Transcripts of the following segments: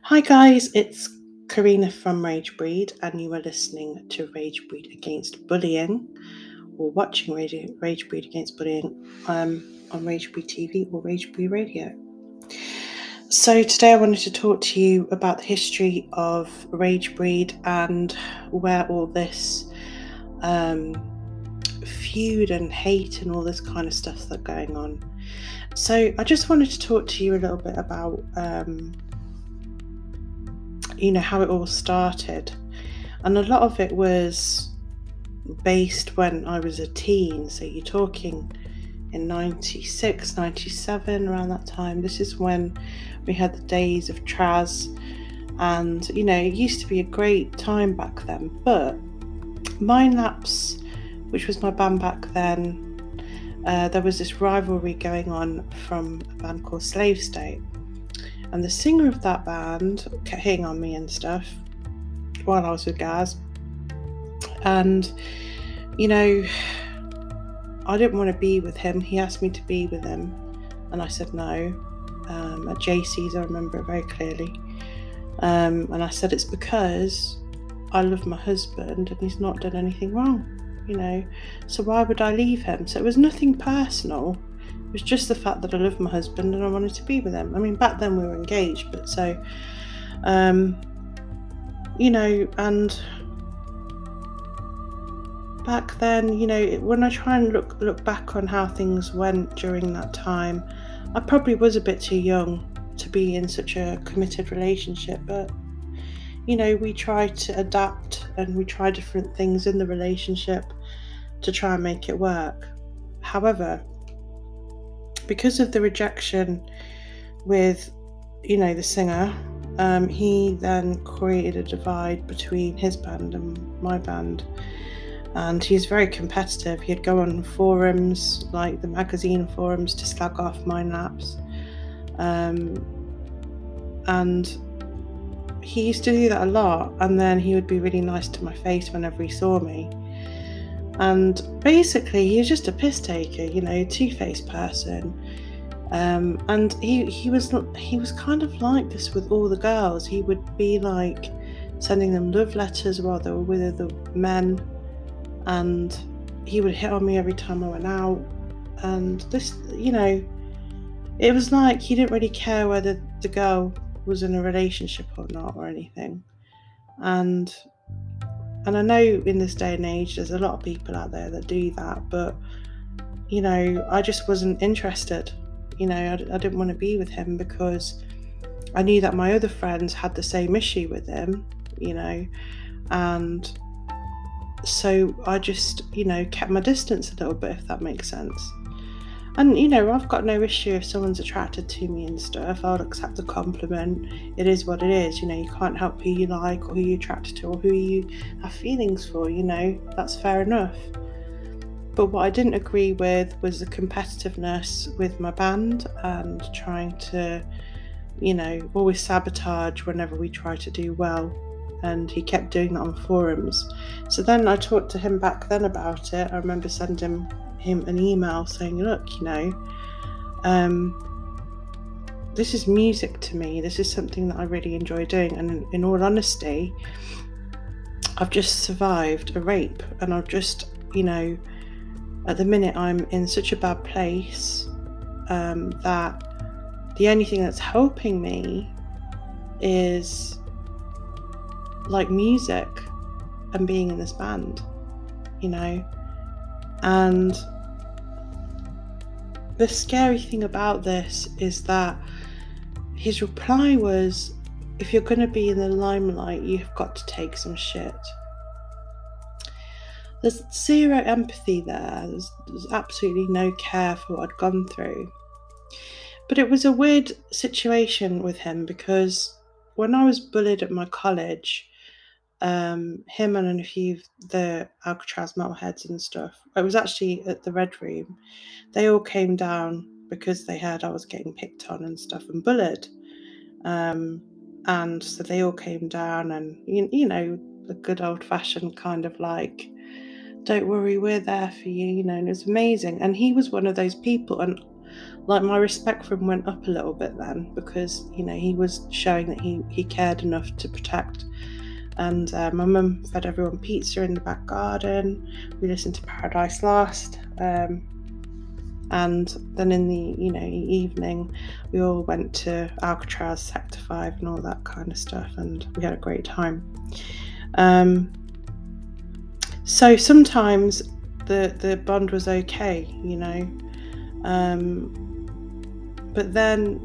Hi guys, it's Karina from Ragebreed, and you are listening to Ragebreed Against Bullying, or watching Ragebreed Against Bullying on Ragebreed TV or Ragebreed Radio. So today I wanted to talk to you about the history of Ragebreed and where all this feud and hate and all this kind of stuff that's going on. So I just wanted to talk to you a little bit about how it all started. And a lot of it was based when I was a teen. So you're talking in 96, 97, around that time. This is when we had the days of Traz. And, it used to be a great time back then. But Mind Lapse, which was my band back then, there was this rivalry going on from a band called Slave State. And the singer of that band kept hitting on me and stuff while I was with Gaz. And, I didn't want to be with him. He asked me to be with him. And I said no. At JC's, I remember it very clearly. And I said it's because I love my husband and he's not done anything wrong, So why would I leave him? So it was nothing personal. It was just the fact that I loved my husband and I wanted to be with him. I mean, back then we were engaged, but so, and back then, when I try and look back on how things went during that time, I probably was a bit too young to be in such a committed relationship, but, we try to adapt and we try different things in the relationship to try and make it work. However, because of the rejection with, the singer, he then created a divide between his band and my band. And he's very competitive. He'd go on forums, like the magazine forums, to slag off Mind Lapse. And he used to do that a lot. And then he would be really nice to my face whenever he saw me. And basically, he was just a piss taker, two-faced person. And he was kind of like this with all the girls. He would be like sending them love letters while they were with other men, and he would hit on me every time I went out. And this, it was like he didn't really care whether the girl was in a relationship or not or anything. And I know in this day and age there's a lot of people out there that do that, but I just wasn't interested. I didn't want to be with him because I knew that my other friends had the same issue with him, and so I just, kept my distance a little bit, if that makes sense. And, I've got no issue if someone's attracted to me and stuff. I'll accept the compliment. It is what it is. You can't help who you like or who you're attracted to or who you have feelings for, That's fair enough. But what I didn't agree with was the competitiveness with my band and trying to, always sabotage whenever we try to do well. And he kept doing that on forums. So then I talked to him back then about it. I remember sending him an email saying, look, this is music to me. This is something that I really enjoy doing. And in all honesty, I've just survived a rape. And I've just, at the minute I'm in such a bad place that the only thing that's helping me is like music and being in this band, and the scary thing about this is that his reply was, if you're going to be in the limelight, you've got to take some shit. There's zero empathy there. There's absolutely no care for what I'd gone through. But it was a weird situation with him because when I was bullied at my college, him and a few of the Alcatraz metalheads and stuff, it was actually at the Red Room, they all came down because they heard I was getting picked on and stuff and bullied. And so they all came down and, the good old-fashioned kind of don't worry, we're there for you, and it was amazing. And he was one of those people, and like, my respect for him went up a little bit then, because, you know, he was showing that he cared enough to protect. And my mum fed everyone pizza in the back garden. We listened to Paradise Lost. And then in the, you know, evening, we all went to Alcatraz, Sector 5 and all that kind of stuff, and we had a great time. So sometimes the bond was okay, you know, but then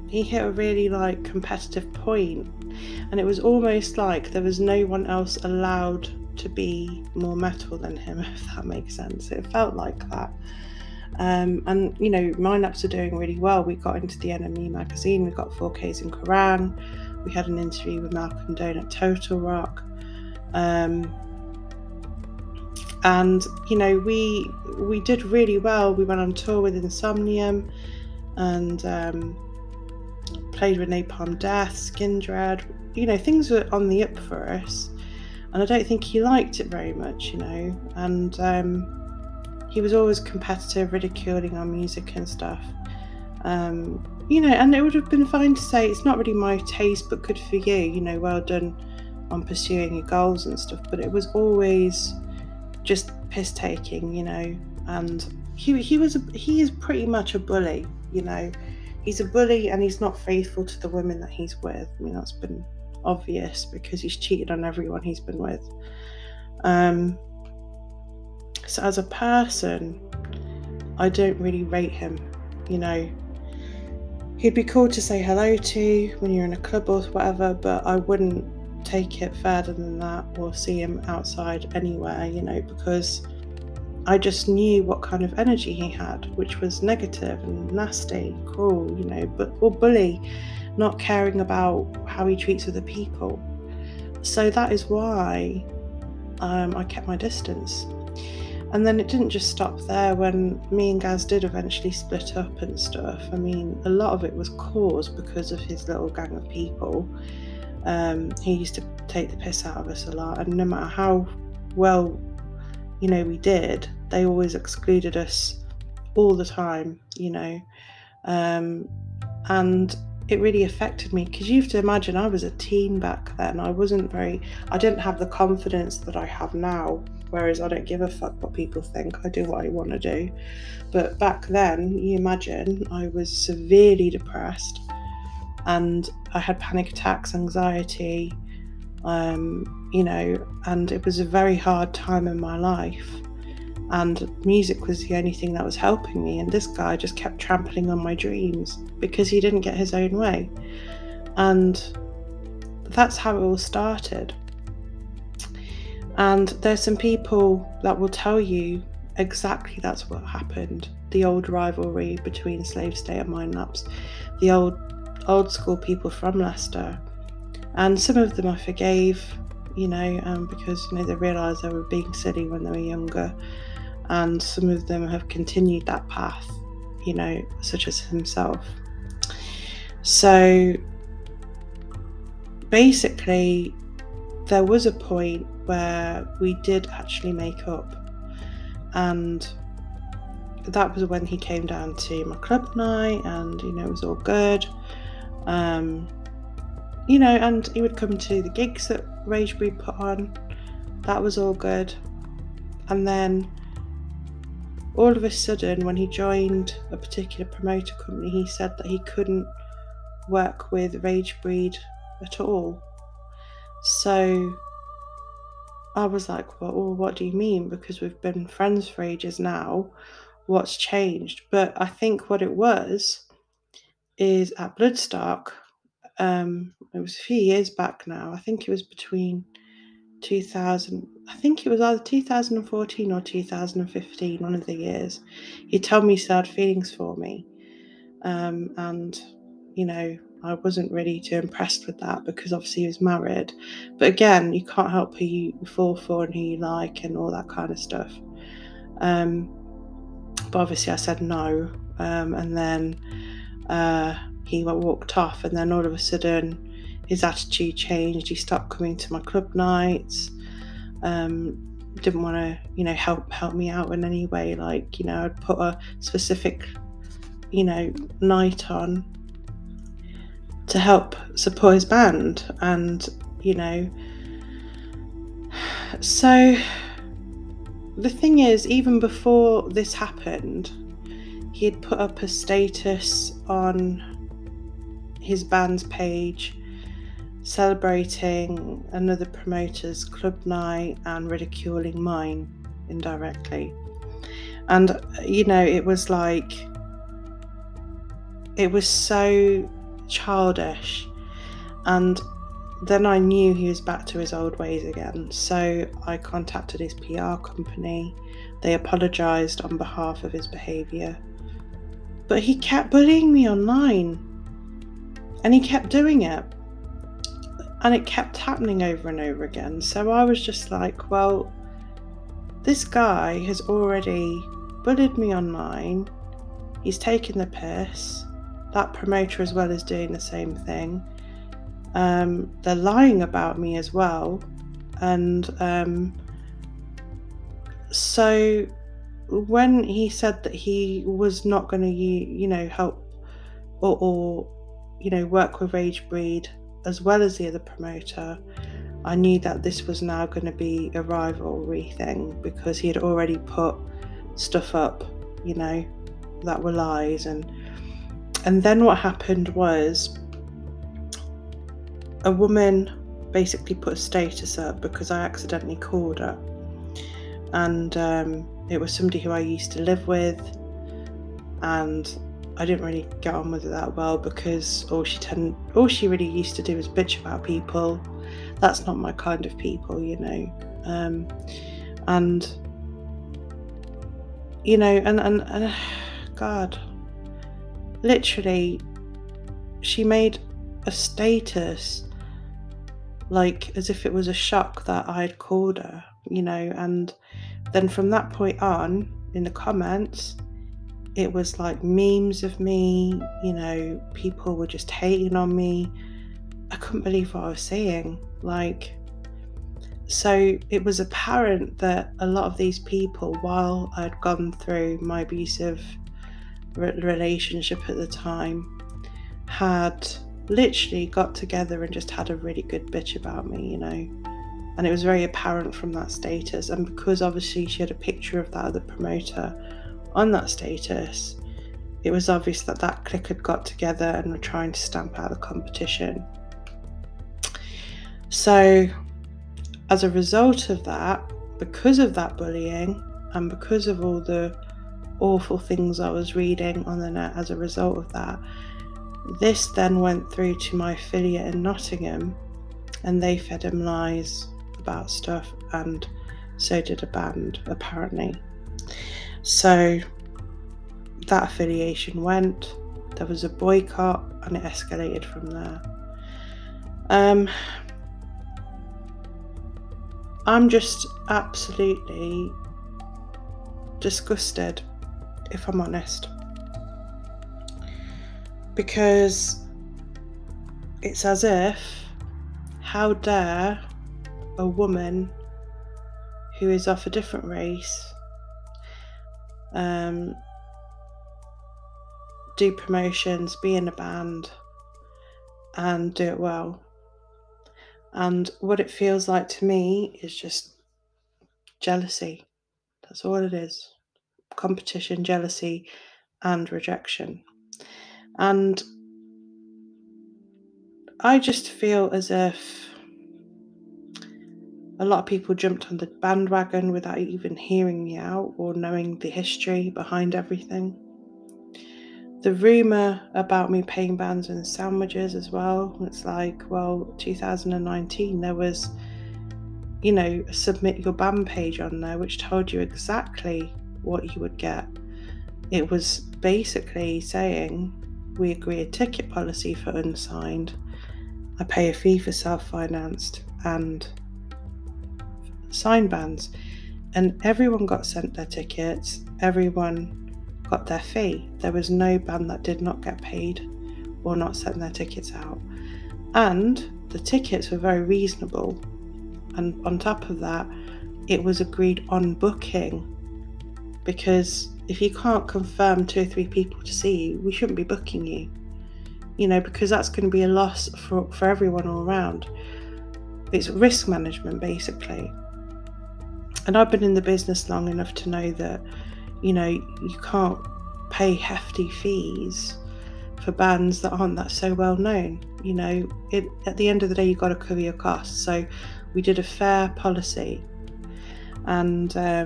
he hit a really, like, competitive point, and it was almost like there was no one else allowed to be more metal than him, if that makes sense. It felt like that. And, you know, my naps are doing really well. We got into the NME magazine, we got 4Ks in Quran, we had an interview with Malcolm Doan at Total Rock, and, you know, we did really well. We went on tour with Insomnium, and played with Napalm Death, Skin Dread. You know, things were on the up for us, and I don't think he liked it very much, you know, and he was always competitive, ridiculing our music and stuff. You know, and it would have been fine to say, it's not really my taste, but good for you, you know, well done on pursuing your goals and stuff. But it was always just piss taking, you know, and he is pretty much a bully, you know. He's a bully, and he's not faithful to the women that he's with. I mean, that's been obvious because he's cheated on everyone he's been with. So as a person, I don't really rate him, you know. He'd be cool to say hello to when you're in a club or whatever, but I wouldn't take it further than that or see him outside anywhere, you know, because I just knew what kind of energy he had, which was negative and nasty, cruel, you know, or bully, not caring about how he treats other people. So that is why I kept my distance. And then it didn't just stop there. When me and Gaz did eventually split up and stuff, I mean, a lot of it was caused because of his little gang of people. He used to take the piss out of us a lot, and no matter how well, you know, we did, they always excluded us all the time, you know. And it really affected me, because you have to imagine, I was a teen back then. I didn't have the confidence that I have now, whereas I don't give a fuck what people think. I do what I want to do. But back then, you imagine, I was severely depressed, and I had panic attacks, anxiety, you know, and it was a very hard time in my life, and music was the only thing that was helping me, and this guy just kept trampling on my dreams because he didn't get his own way. And that's how it all started. And there's some people that will tell you exactly that's what happened. The old rivalry between Slave State and Mind Lapse, the old school people from Leicester, and some of them I forgave, you know, because, you know, they realised they were being silly when they were younger, and some of them have continued that path, you know, such as himself. So basically, there was a point where we did actually make up, and that was when he came down to my club night, and, you know, it was all good. You know, and he would come to the gigs that Ragebreed put on. That was all good. And then all of a sudden, when he joined a particular promoter company, he said that he couldn't work with Ragebreed at all. So I was like, well, what do you mean? Because we've been friends for ages now. What's changed? But I think what it was is at Bloodstock, it was a few years back now. I think it was between 2000, I think it was either 2014 or 2015, one of the years. He told me he had feelings for me. And, you know, I wasn't really too impressed with that, because obviously he was married. But again, you can't help who you fall for and who you like and all that kind of stuff. But obviously I said no. And then he walked off, and then all of a sudden his attitude changed. He stopped coming to my club nights, didn't want to, you know, help me out in any way. Like, you know, I'd put a specific night on to help support his band. And so the thing is, even before this happened, he had put up a status on his band's page celebrating another promoter's club night and ridiculing mine indirectly. And it was like, it was so childish. And then I knew he was back to his old ways again. So I contacted his PR company. They apologised on behalf of his behaviour. But he kept bullying me online. And he kept doing it. And it kept happening over and over again. So I was just like, well, this guy has already bullied me online. He's taken the piss. That promoter as well is doing the same thing. They're lying about me as well. And so when he said that he was not going to, help or work with Ragebreed as well as the other promoter, I knew that this was now going to be a rivalry thing, because he had already put stuff up, that were lies. And then what happened was, a woman basically put a status up because I accidentally called her, and it was somebody who I used to live with, and I didn't really get on with it that well, because all she really used to do was bitch about people. That's not my kind of people, and God, literally, she made a status like as if it was a shock that I'd called her, and then from that point on, in the comments, it was like memes of me, people were just hating on me. I couldn't believe what I was seeing. So it was apparent that a lot of these people, while I'd gone through my abusive relationship at the time, had literally got together and just had a really good bitch about me, and it was very apparent from that status. And because obviously she had a picture of that other promoter on that status, it was obvious that that clique had got together and were trying to stamp out the competition. So as a result of that, because of that bullying and because of all the awful things I was reading on the net as a result of that, this then went through to my affiliate in Nottingham, and they fed him lies about stuff, and so did a band, apparently. So that affiliation went, there was a boycott, and it escalated from there. I'm just absolutely disgusted, if I'm honest, because it's as if, how dare a woman who is of a different race do promotions, be in a band, and do it well. And what it feels like to me is just jealousy. That's all it is. Competition, jealousy, and rejection. And I just feel as if a lot of people jumped on the bandwagon without even hearing me out or knowing the history behind everything. The rumour about me paying bands and sandwiches as well, it's like, well, 2019, there was, a submit your band page on there which told you exactly what you would get. It was basically saying, we agree a ticket policy for unsigned, I pay a fee for self-financed and signed bands, and everyone got sent their tickets, everyone got their fee. There was no band that did not get paid or not sent their tickets out, and the tickets were very reasonable. And on top of that, it was agreed on booking, because if you can't confirm 2 or 3 people to see you, we shouldn't be booking you, because that's going to be a loss for everyone all around. It's risk management, basically. And I've been in the business long enough to know that, you can't pay hefty fees for bands that aren't that so well known. At the end of the day, you've got to cover your costs. So we did a fair policy, and a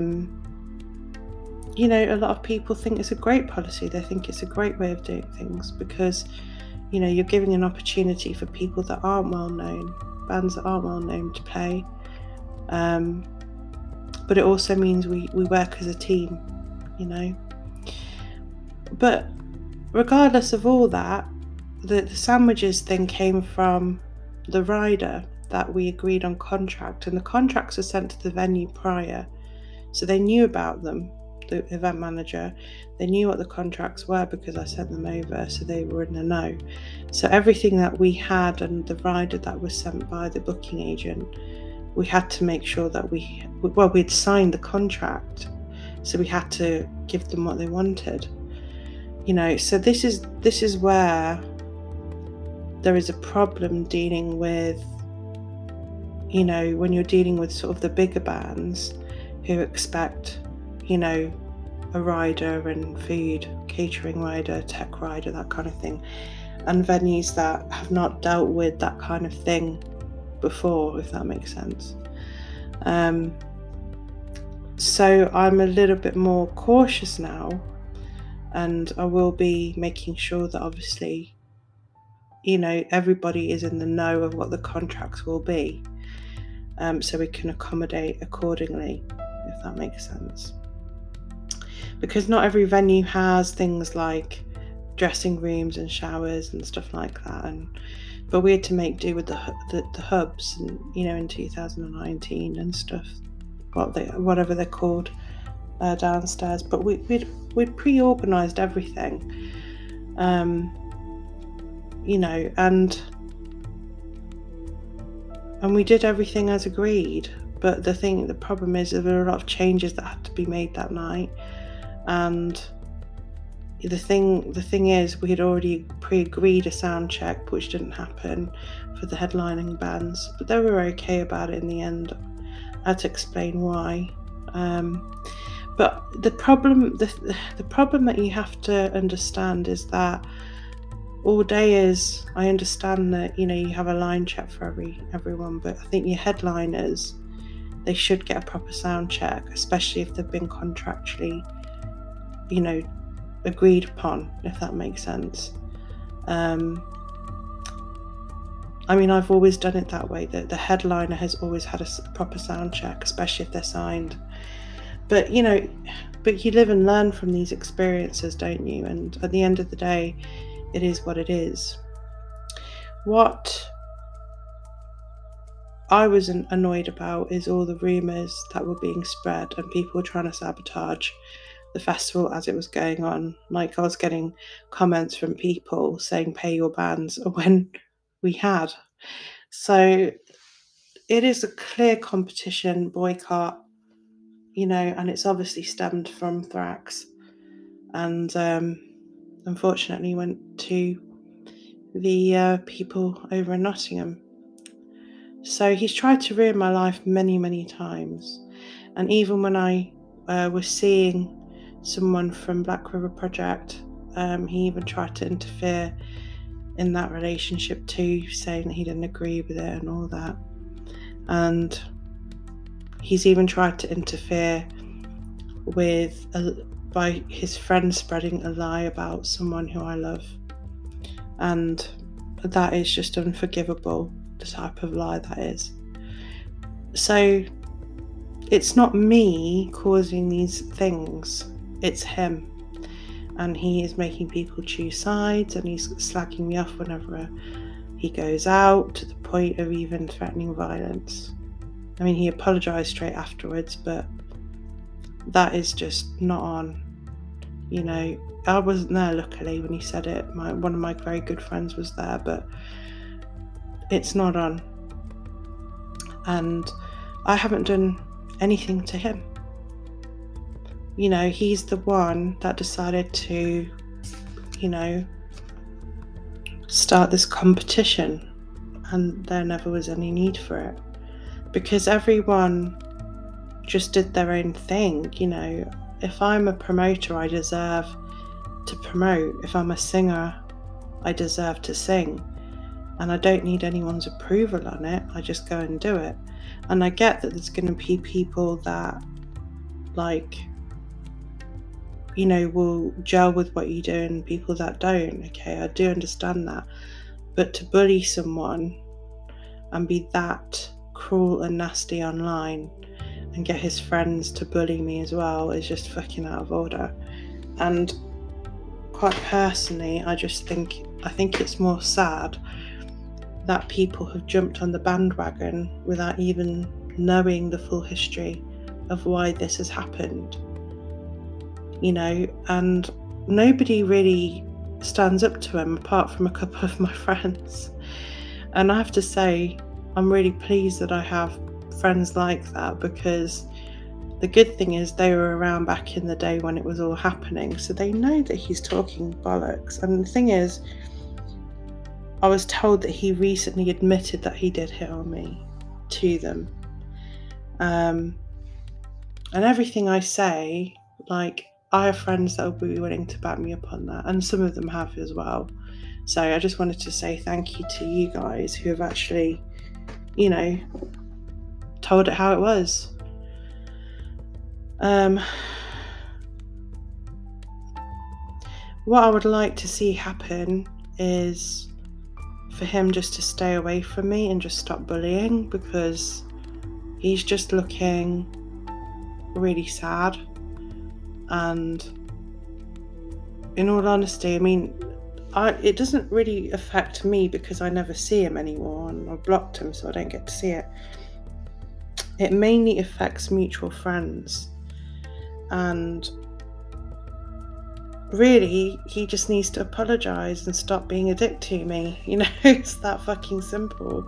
lot of people think it's a great policy. They think it's a great way of doing things because you're giving an opportunity for people that aren't well known, bands that aren't well known, to play, but it also means we work as a team, but regardless of all that, the sandwiches thing came from the rider that we agreed on contract, and the contracts were sent to the venue prior, so they knew about them. The event manager, they knew what the contracts were because I sent them over, so they were in the know. So everything that we had and the rider that was sent by the booking agent, we had to make sure that we'd signed the contract, so we had to give them what they wanted. So this is where there is a problem dealing with, when you're dealing with sort of the bigger bands who expect, a rider and food, catering rider, tech rider, that kind of thing, and venues that have not dealt with that kind of thing before, if that makes sense. So I'm a little bit more cautious now, and I will be making sure that obviously, everybody is in the know of what the contracts will be, so we can accommodate accordingly, if that makes sense. Because not every venue has things like dressing rooms and showers and stuff like that, but we had to make do with the hubs, and in 2019 and stuff, whatever they're called, downstairs. But we'd pre-organised everything, and we did everything as agreed. But the problem is there were a lot of changes that had to be made that night, and the thing is, we had already pre-agreed a sound check, which didn't happen for the headlining bands, but they were okay about it in the end. I had to explain why. But the problem that you have to understand is that all day is, I understand that you have a line check for everyone, but I think your headliners, they should get a proper sound check, especially if they've been contractually agreed upon, if that makes sense. I've always done it that way, that the headliner has always had a proper sound check, especially if they're signed. But you live and learn from these experiences, don't you? And at the end of the day, it is what it is. What I was annoyed about is all the rumours that were being spread and people trying to sabotage the festival as it was going on. Like, I was getting comments from people saying pay your bands when we had. So it is a clear competition boycott, and it's obviously stemmed from Thrax, and unfortunately went to the people over in Nottingham. So he's tried to ruin my life many, many times. And even when I was seeing someone from Black River Project, he even tried to interfere in that relationship too, saying that he didn't agree with it and all that. And he's even tried to interfere with by his friend spreading a lie about someone who I love, and that is just unforgivable, the type of lie that is. So it's not me causing these things, it's him, and he is making people choose sides, and he's slagging me off whenever he goes out, to the point of even threatening violence. He apologised straight afterwards, but that is just not on. I wasn't there, luckily, when he said it. One of my very good friends was there, but it's not on. And I haven't done anything to him. you know, he's the one that decided to, you know, start this competition, and there never was any need for it, because everyone just did their own thing. You know, if I'm a promoter, I deserve to promote. If I'm a singer, I deserve to sing, and I don't need anyone's approval on it. I just go and do it. And I get that there's going to be people that, like, you know, will gel with what you do and people that don't. Okay, I do understand that. But to bully someone and be that cruel and nasty online and get his friends to bully me as well is just fucking out of order. And quite personally, I think it's more sad that people have jumped on the bandwagon without even knowing the full history of why this has happened. You know, and nobody really stands up to him apart from a couple of my friends. And I have to say, I'm really pleased that I have friends like that, because the good thing is they were around back in the day when it was all happening, so they know that he's talking bollocks. And the thing is, I was told that he recently admitted that he did hit on me to them. And everything I say, like, I have friends that will be willing to back me up on that, and some of them have as well. So I just wanted to say thank you to you guys who have actually, you know, told it how it was. What I would like to see happen is for him just to stay away from me and just stop bullying, because he's just looking really sad. And in all honesty, I mean, it doesn't really affect me because I never see him anymore, and I've blocked him so I don't get to see it. It mainly affects mutual friends, and really, he just needs to apologise and stop being a dick to me. You know, it's that fucking simple.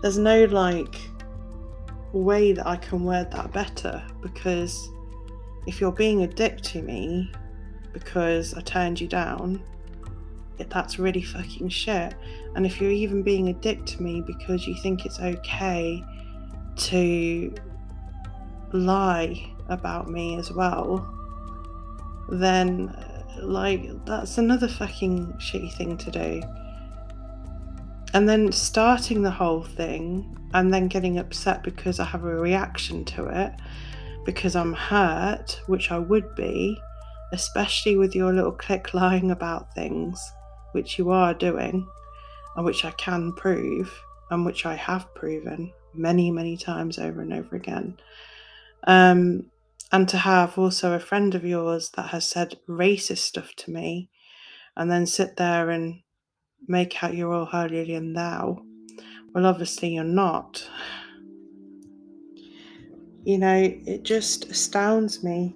There's no, like, way that I can word that better, because if you're being a dick to me because I turned you down, that's really fucking shit. And if you're even being a dick to me because you think it's okay to lie about me as well, then, like, that's another fucking shitty thing to do. And then starting the whole thing and then getting upset because I have a reaction to it, because I'm hurt, which I would be, especially with your little clique lying about things, which you are doing, and which I can prove, and which I have proven many, many times over and over again. And to have also a friend of yours that has said racist stuff to me, and then sit there and make out you're all holier than thou. Well, obviously you're not. You know, it just astounds me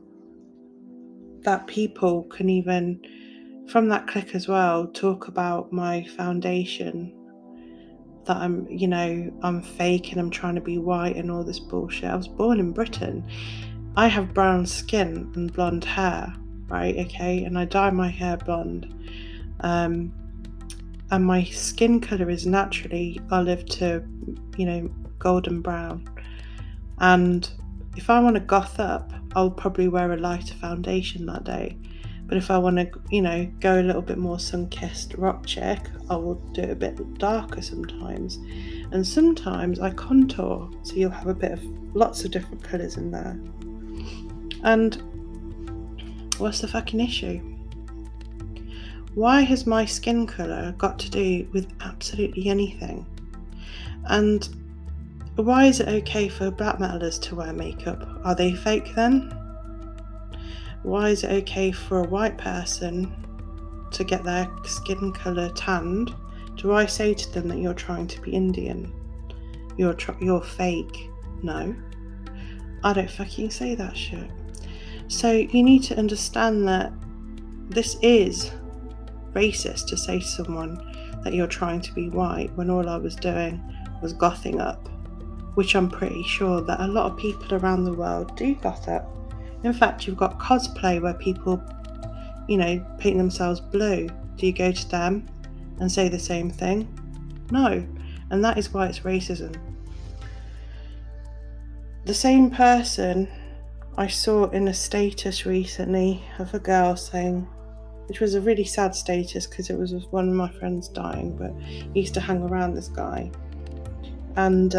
that people can even, from that clique as well, talk about my foundation, that I'm, you know, I'm fake and I'm trying to be white and all this bullshit. I was born in Britain. I have brown skin and blonde hair, right? Okay, and I dye my hair blonde. And my skin colour is naturally olive to, you know, golden brown. And if I want to goth up, I'll probably wear a lighter foundation that day. But if I want to, you know, go a little bit more sun-kissed rock chick, I will do it a bit darker sometimes. And sometimes I contour, so you'll have a bit of lots of different colours in there. And what's the fucking issue? Why has my skin colour got to do with absolutely anything? And why is it okay for black metalers to wear makeup? Are they fake then? Why is it okay for a white person to get their skin colour tanned? Do I say to them that you're trying to be Indian? You're fake? No. I don't fucking say that shit. So you need to understand that this is racist to say to someone that you're trying to be white when all I was doing was gothing up, which I'm pretty sure that a lot of people around the world do goth up. In fact, you've got cosplay where people, paint themselves blue. Do you go to them and say the same thing? No. And that is why it's racism. The same person I saw in a status recently of a girl saying, which was a really sad status because it was one of my friends dying, but he used to hang around this guy. And,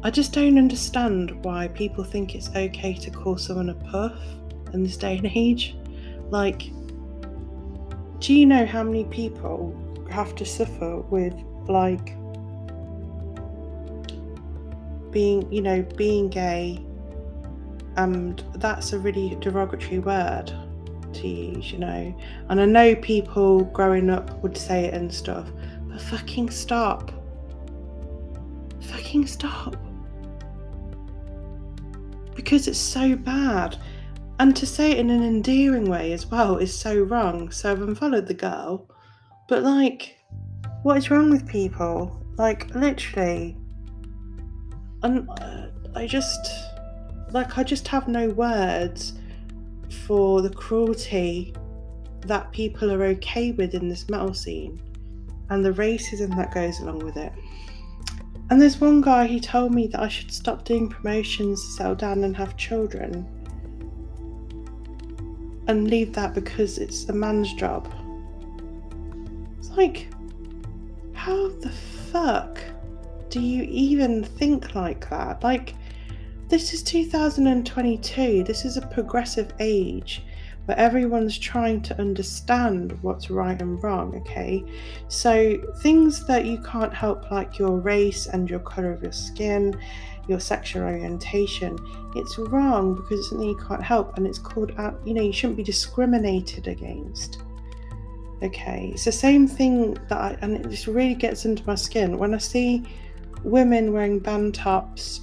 I just don't understand why people think it's okay to call someone a puff in this day and age. Like, do you know how many people have to suffer with, like, being gay, and that's a really derogatory word to use, and I know people growing up would say it and stuff, but fucking stop. Because it's so bad, and to say it in an endearing way as well is so wrong. So I've unfollowed the girl, but like, what is wrong with people? Like, literally, and I just have no words for the cruelty that people are okay with in this metal scene and the racism that goes along with it. And there's one guy, he told me that I should stop doing promotions, settle down and have children and leave that because it's a man's job. It's like, how the fuck do you even think like that? Like, this is 2022. This is a progressive age where everyone's trying to understand what's right and wrong, okay? So things that you can't help, like your race and your colour of your skin, your sexual orientation, it's wrong because it's something you can't help, and it's called out, you shouldn't be discriminated against. Okay, it's the same thing and it just really gets into my skin when I see women wearing band tops,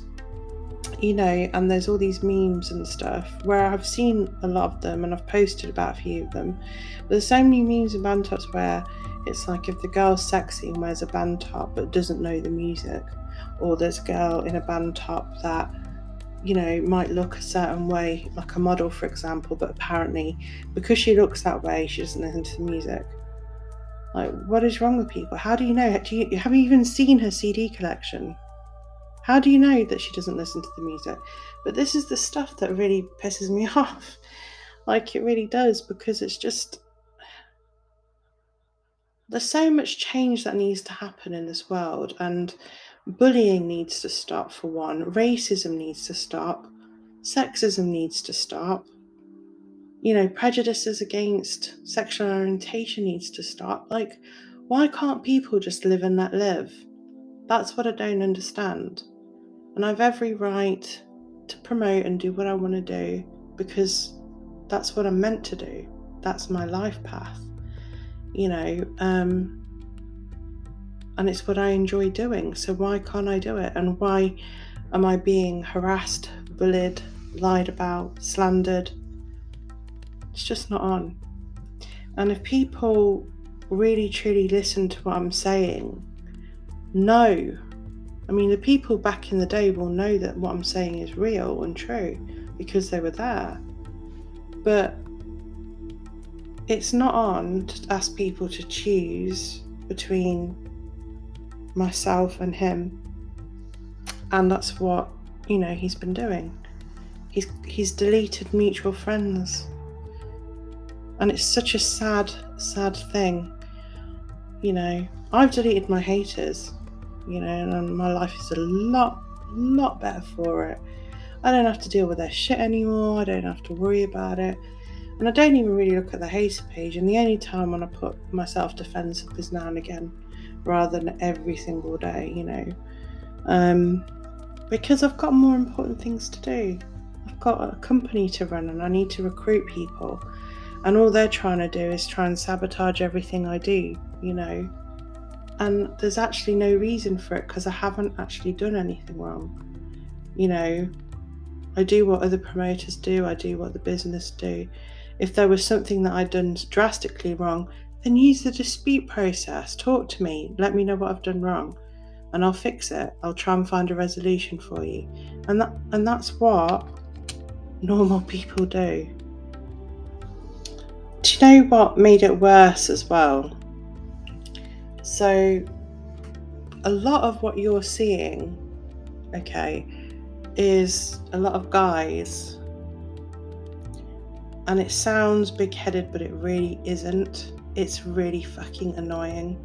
and there's all these memes and stuff where I've seen a lot of them and I've posted about a few of them. But there's so many memes and band tops where it's like if the girl's sexy and wears a band top but doesn't know the music, or there's a girl in a band top that, might look a certain way, like a model, for example, but apparently because she looks that way, she doesn't listen to the music. Like, what is wrong with people? How do you know? Have you even seen her CD collection? How do you know that she doesn't listen to the music? But this is the stuff that really pisses me off. Like, it really does, because it's just, there's so much change that needs to happen in this world, and bullying needs to stop, for one. Racism needs to stop. Sexism needs to stop. Prejudices against sexual orientation needs to stop. Like, why can't people just live and let live? That's what I don't understand. And I've every right to promote and do what I want to do because that's what I'm meant to do. That's my life path, and it's what I enjoy doing. So why can't I do it? And why am I being harassed, bullied, lied about, slandered? It's just not on. And if people really truly listen to what I'm saying, the people back in the day will know that what I'm saying is real and true because they were there. But it's not on to ask people to choose between myself and him. And that's what, he's been doing. He's deleted mutual friends. And it's such a sad, sad thing. I've deleted my haters, and my life is a lot better for it. I don't have to deal with their shit anymore. I don't have to worry about it. And I don't even really look at the hater page. And the only time when I put myself defensive is now and again, rather than every single day, because I've got more important things to do. I've got a company to run and I need to recruit people. And all they're trying to do is try and sabotage everything I do, And there's actually no reason for it because I haven't actually done anything wrong. I do what other promoters do. I do what the business do. If there was something that I'd done drastically wrong, then use the dispute process. Talk to me. Let me know what I've done wrong. and I'll fix it. I'll try and find a resolution for you. And that's what normal people do. Do you know what made it worse as well? So a lot of what you're seeing, okay, is a lot of guys, and it sounds big-headed, but it really isn't. It's really fucking annoying.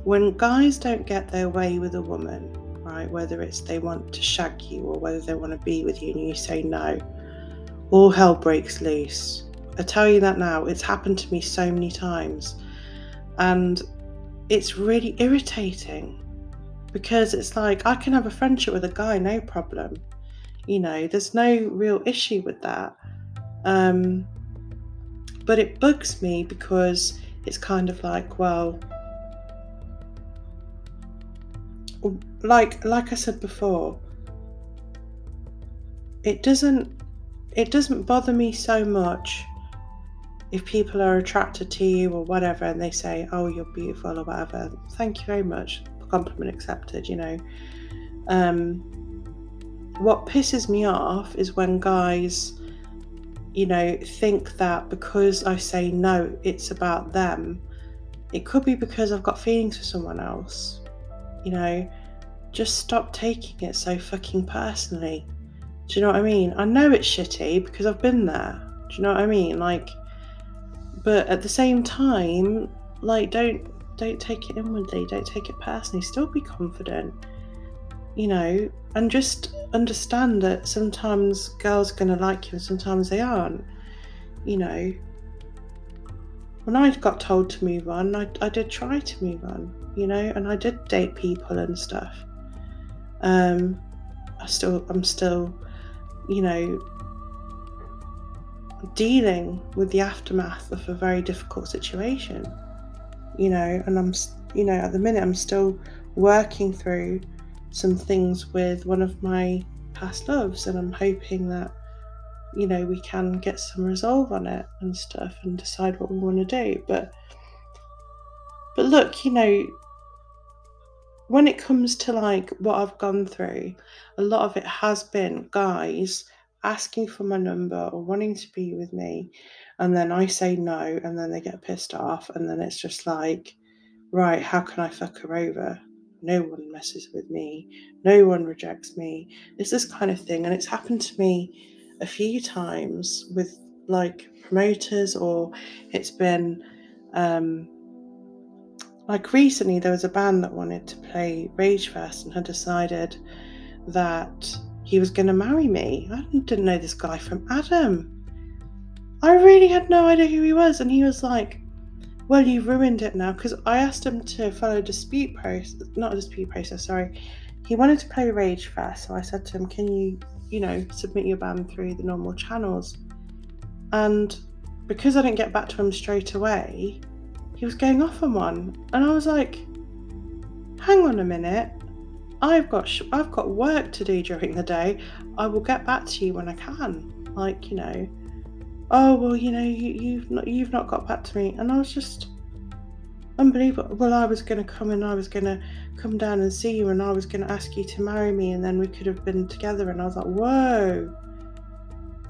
When guys don't get their way with a woman, right, whether it's they want to shag you or whether they want to be with you and you say no, all hell breaks loose. I tell you that now, it's happened to me so many times, and it's really irritating, because it's like, I can have a friendship with a guy, no problem. You know, there's no real issue with that. But it bugs me because it's kind of like, well, like I said before, it doesn't bother me so much if people are attracted to you or whatever and they say, oh, you're beautiful or whatever. Thank you very much. Compliment accepted, you know. What pisses me off is when guys, you know, think that because I say no, it's about them. It could be because I've got feelings for someone else. You know, just stop taking it so fucking personally. Do you know what I mean? I know it's shitty because I've been there. Do you know what I mean? Like, but at the same time, like, don't take it inwardly. Don't take it personally. Still be confident, you know, and just understand that sometimes girls are going to like you and sometimes they aren't. You know, when I got told to move on, I did try to move on, you know, and I did date people and stuff. I'm still, you know, dealing with the aftermath of a very difficult situation, you know, and I'm, you know, at the minute I'm still working through some things with one of my past loves, and I'm hoping that, you know, we can get some resolve on it and stuff and decide what we want to do. But look, you know, when it comes to like what I've gone through, a lot of it has been guys asking for my number or wanting to be with me, and then I say no, and then they get pissed off, and then it's just like, right, how can I fuck her over? No one messes with me, no one rejects me. It's this kind of thing, and it's happened to me a few times with like promoters, or it's been like recently there was a band that wanted to play Ragefest and had decided that he was going to marry me. I didn't know this guy from Adam. I really had no idea who he was, and he was like, well, you've ruined it now, because I asked him to follow a dispute process, not a dispute process, sorry. He wanted to play Ragefest, so I said to him, can you, you know, submit your band through the normal channels? And because I didn't get back to him straight away, he was going off on one, and I was like, hang on a minute, I've got work to do during the day. I will get back to you when I can. Like, you know, oh well, you know, you've not got back to me, and I was just unbelievable. Well, I was going to come and I was going to come down and see you, and I was going to ask you to marry me, and then we could have been together. And I was like, whoa,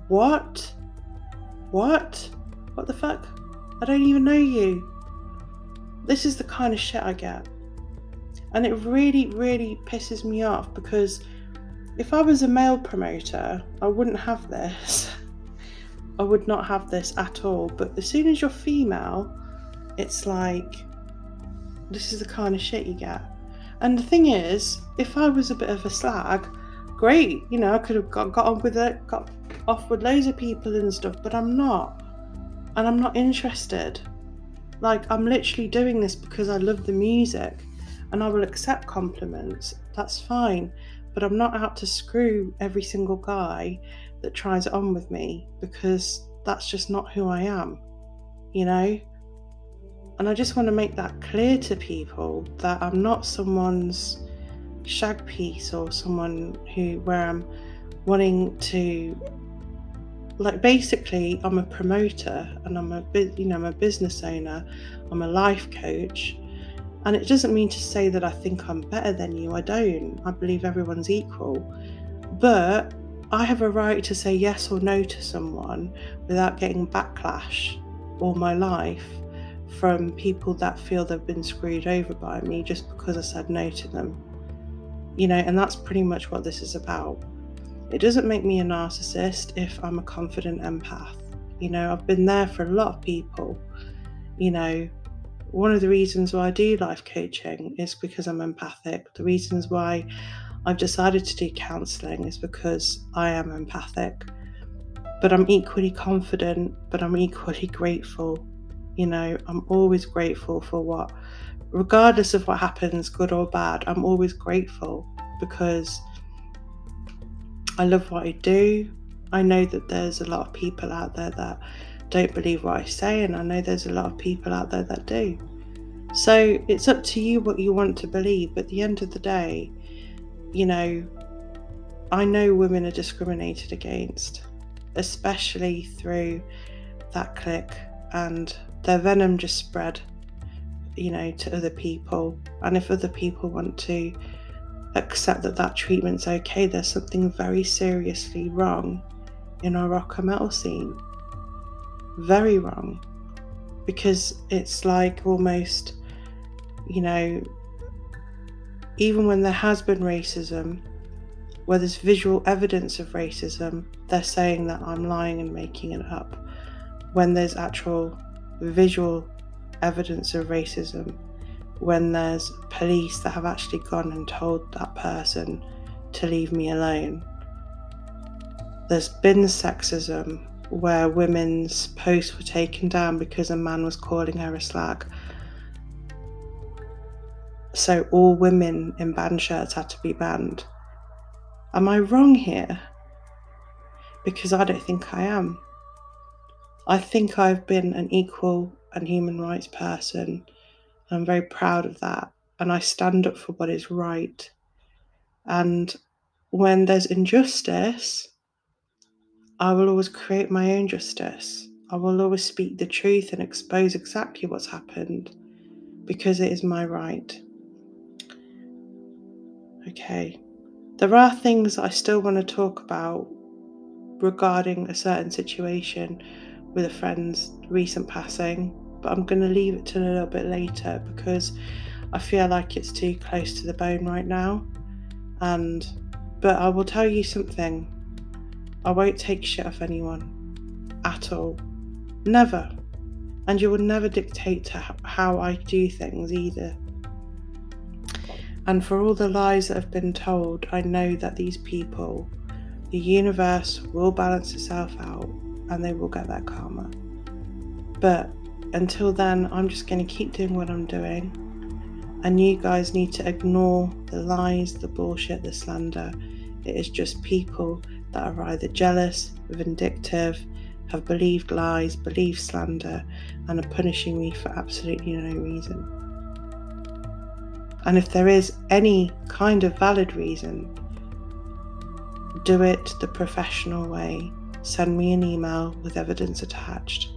what the fuck? I don't even know you. This is the kind of shit I get. And it really, really pisses me off, because if I was a male promoter, I wouldn't have this. I would not have this at all. But as soon as you're female, it's like, this is the kind of shit you get. And the thing is, if I was a bit of a slag, great, you know, I could have got on with it, got off with loads of people and stuff, but I'm not. And I'm not interested. Like, I'm literally doing this because I love the music. And I will accept compliments, that's fine, but I'm not out to screw every single guy that tries it on with me, because that's just not who I am, you know? And I just want to make that clear to people, that I'm not someone's shag piece, or someone where I'm wanting to, like, basically I'm a promoter, and I'm a business owner, I'm a life coach. And it doesn't mean to say that I think I'm better than you. I don't. I believe everyone's equal. But I have a right to say yes or no to someone without getting backlash all my life from people that feel they've been screwed over by me just because I said no to them. And that's pretty much what this is about. It doesn't make me a narcissist if I'm a confident empath. I've been there for a lot of people. One of the reasons why I do life coaching is because I'm empathic. The reasons why I've decided to do counselling is because I am empathic. But I'm equally confident, but I'm equally grateful. I'm always grateful for regardless of what happens, good or bad, I'm always grateful because I love what I do. I know that there's a lot of people out there that don't believe what I say, and I know there's a lot of people out there that do. So it's up to you what you want to believe. But at the end of the day, I know women are discriminated against, especially through that clique, and their venom just spread, to other people. And if other people want to accept that treatment's okay, there's something very seriously wrong in our rock and metal scene. Very wrong. Because it's like almost, even when there has been racism, where there's visual evidence of racism, they're saying that I'm lying and making it up. When there's actual visual evidence of racism, when there's police that have actually gone and told that person to leave me alone. There's been sexism where women's posts were taken down because a man was calling her a slag. So all women in band shirts had to be banned. Am I wrong here? Because I don't think I am. I think I've been an equal and human rights person. I'm very proud of that. And I stand up for what is right. And when there's injustice, I will always create my own justice. I will always speak the truth and expose exactly what's happened because it is my right. Okay. There are things I still want to talk about regarding a certain situation with a friend's recent passing, but I'm going to leave it till a little bit later because I feel like it's too close to the bone right now. But I will tell you something. I won't take shit off anyone at all. Never. And you will never dictate to how I do things either. And for all the lies that have been told, I know that these people, the universe will balance itself out and they will get that karma. But until then, I'm just going to keep doing what I'm doing. And you guys need to ignore the lies, the bullshit, the slander. It is just people that are either jealous, vindictive, have believed lies, believed slander, and are punishing me for absolutely no reason. And if there is any kind of valid reason, do it the professional way. Send me an email with evidence attached,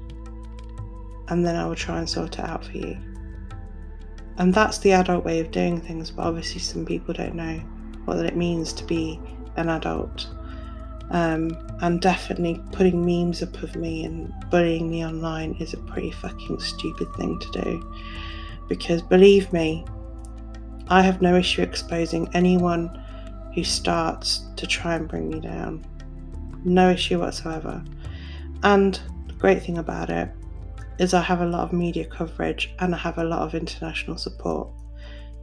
and then I will try and sort it out for you. And that's the adult way of doing things, but obviously some people don't know what it means to be an adult. And definitely putting memes up of me and bullying me online is a pretty fucking stupid thing to do. Because believe me, I have no issue exposing anyone who starts to try and bring me down. No issue whatsoever. And the great thing about it is I have a lot of media coverage and I have a lot of international support.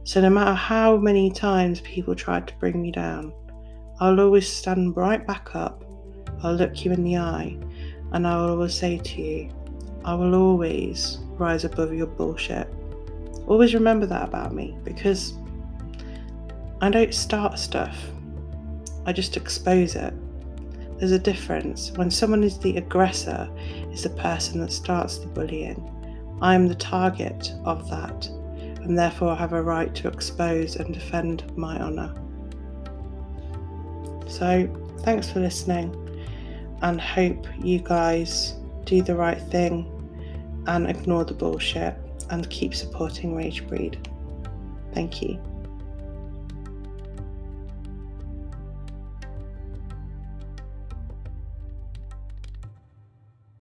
So no matter how many times people tried to bring me down, I'll always stand right back up, I'll look you in the eye, and I will always say to you, I will always rise above your bullshit. Always remember that about me, because I don't start stuff, I just expose it. There's a difference. When someone is the aggressor, is the person that starts the bullying. I'm the target of that, and therefore I have a right to expose and defend my honour. So, thanks for listening, and hope you guys do the right thing and ignore the bullshit and keep supporting Ragebreed. Thank you.